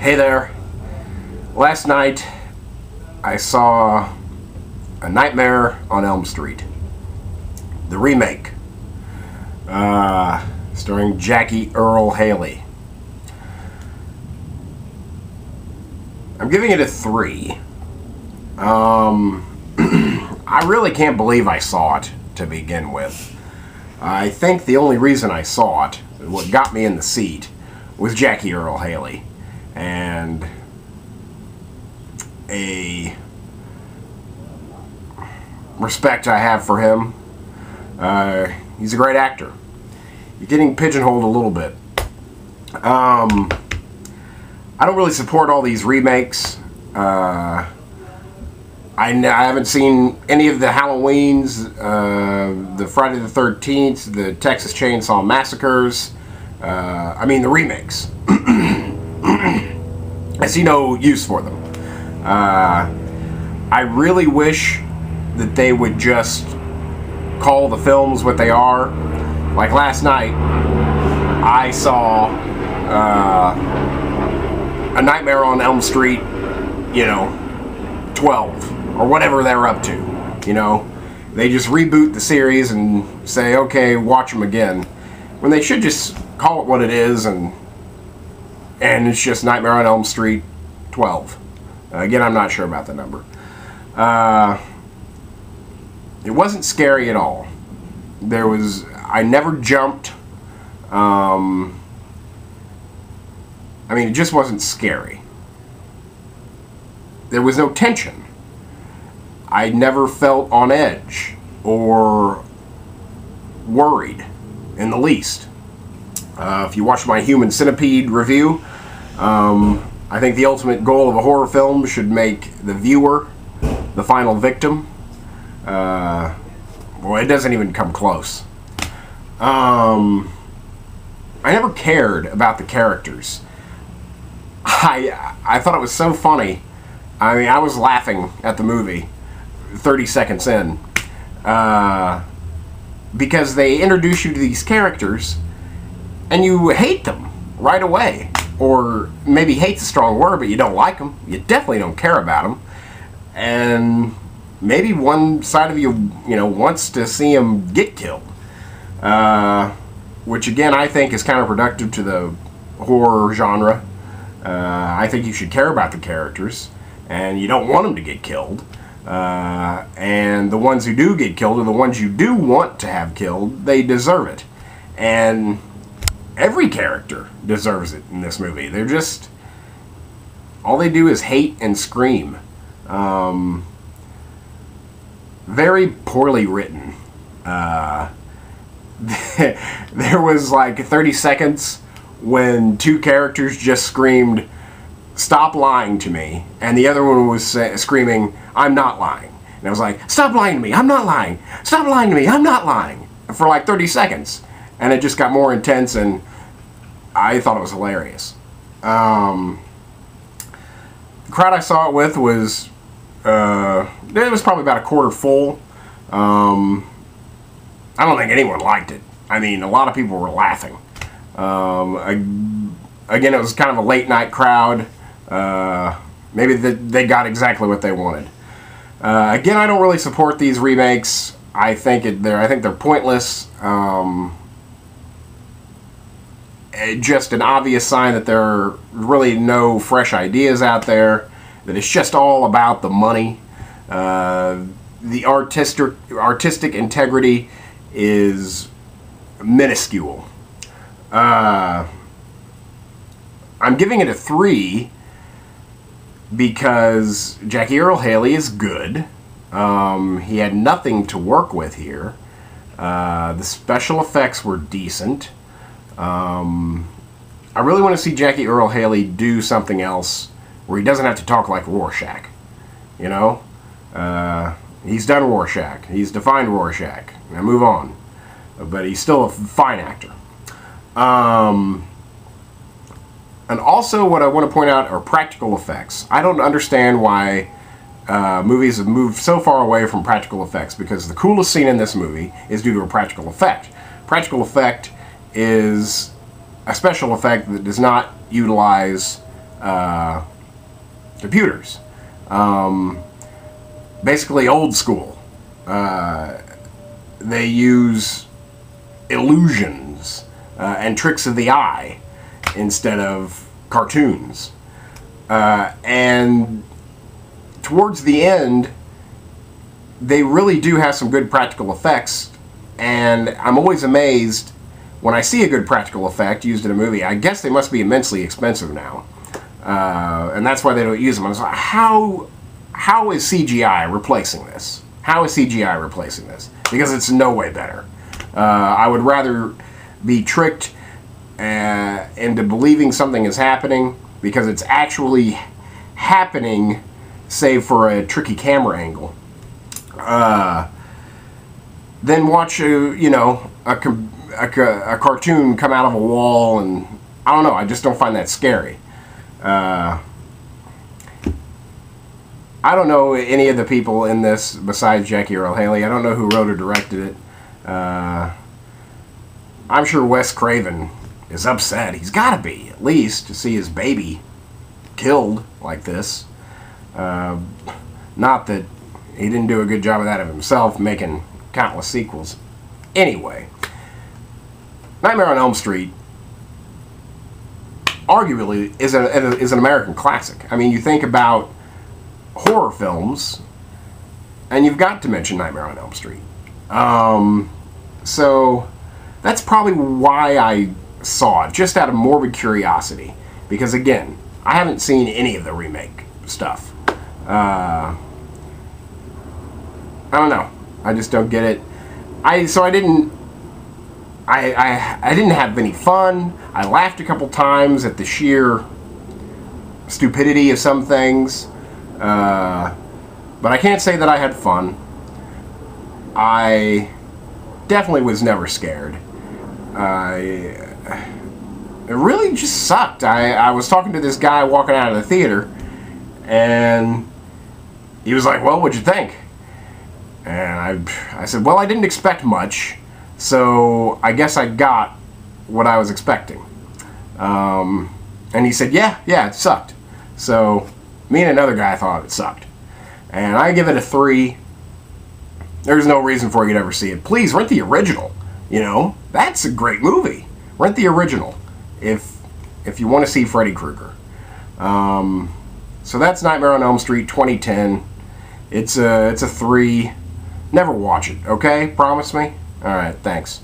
Hey there. Last night I saw A Nightmare on Elm Street, the remake, starring Jackie Earle Haley. I'm giving it a 3. I really can't believe I saw it to begin with. I think the only reason I saw it, what got me in the seat, was Jackie Earle Haley. And a respect I have for him. He's a great actor. You're getting pigeonholed a little bit. I don't really support all these remakes. I haven't seen any of the Halloweens, the Friday the 13th, the Texas Chainsaw Massacres. I mean the remakes. I see no use for them. I really wish that they would just call the films what they are. Like last night, I saw A Nightmare on Elm Street, 12, or whatever they're up to. They just reboot the series and say, okay, watch them again, when they should just call it what it is, and it's just Nightmare on Elm Street 12. Again, I'm not sure about the number. It wasn't scary at all. I never jumped. It just wasn't scary. There was no tension. I never felt on edge or worried in the least. If you watch my Human Centipede review, I think the ultimate goal of a horror film should make the viewer the final victim. It doesn't even come close. I never cared about the characters. I thought it was so funny. I was laughing at the movie 30 seconds in, because they introduce you to these characters and you hate them right away. Or maybe hate's a strong word, but you don't like them. You definitely don't care about them. And maybe one side of you, wants to see them get killed. Which again, I think is counterproductive to the horror genre. I think you should care about the characters, and you don't want them to get killed. And the ones who do get killed, or the ones you do want to have killed, they deserve it. And every character deserves it in this movie. They're just, all they do is hate and scream. Very poorly written. There was like 30 seconds when two characters just screamed, "Stop lying to me," and the other one was screaming, "I'm not lying." And I was like, "Stop lying to me, I'm not lying. Stop lying to me, I'm not lying," for like 30 seconds. And it just got more intense, and I thought it was hilarious. The crowd I saw it with was, it was probably about a quarter full. I don't think anyone liked it. A lot of people were laughing. Again, it was kind of a late night crowd. Maybe they got exactly what they wanted. Again, I don't really support these remakes. I think they're pointless. Just an obvious sign that there are really no fresh ideas out there, that it's just all about the money. The artistic integrity is minuscule. I'm giving it a 3 because Jackie Earle Haley is good. He had nothing to work with here. The special effects were decent. I really want to see Jackie Earle Haley do something else where he doesn't have to talk like Rorschach. He's done Rorschach. He's defined Rorschach. Now move on. But he's still a fine actor. And also what I want to point out are practical effects. I don't understand why movies have moved so far away from practical effects, because the coolest scene in this movie is due to a practical effect. Practical effect is a special effect that does not utilize computers. Basically old school. They use illusions and tricks of the eye instead of cartoons. And towards the end, they really do have some good practical effects, and I'm always amazed when I see a good practical effect used in a movie. I guess they must be immensely expensive now, and that's why they don't use them. I was like, how is CGI replacing this? How is CGI replacing this? Because it's no way better. I would rather be tricked into believing something is happening because it's actually happening, save for a tricky camera angle. Then watch a cartoon come out of a wall, and I don't know. I just don't find that scary. I don't know any of the people in this besides Jackie Earle Haley. I don't know who wrote or directed it. I'm sure Wes Craven is upset. He's got to be, at least, to see his baby killed like this. Not that he didn't do a good job of that of himself, making countless sequels. Anyway, Nightmare on Elm Street arguably is an American classic. I mean, you think about horror films, and you've got to mention Nightmare on Elm Street. So that's probably why I saw it, just out of morbid curiosity. Because again, I haven't seen any of the remake stuff. I don't know. I just don't get it. I didn't have any fun. I laughed a couple times at the sheer stupidity of some things. But I can't say that I had fun. I definitely was never scared. It really just sucked. I was talking to this guy walking out of the theater, and he was like, "Well, what'd you think?" And I said, "Well, I didn't expect much, so I guess I got what I was expecting." And he said, yeah, it sucked. So me and another guy thought it sucked. And I give it a 3. There's no reason for you to ever see it. Please, rent the original. That's a great movie. Rent the original if you want to see Freddy Krueger. So that's Nightmare on Elm Street 2010. It's a 3. Never watch it, okay? Promise me? Alright, thanks.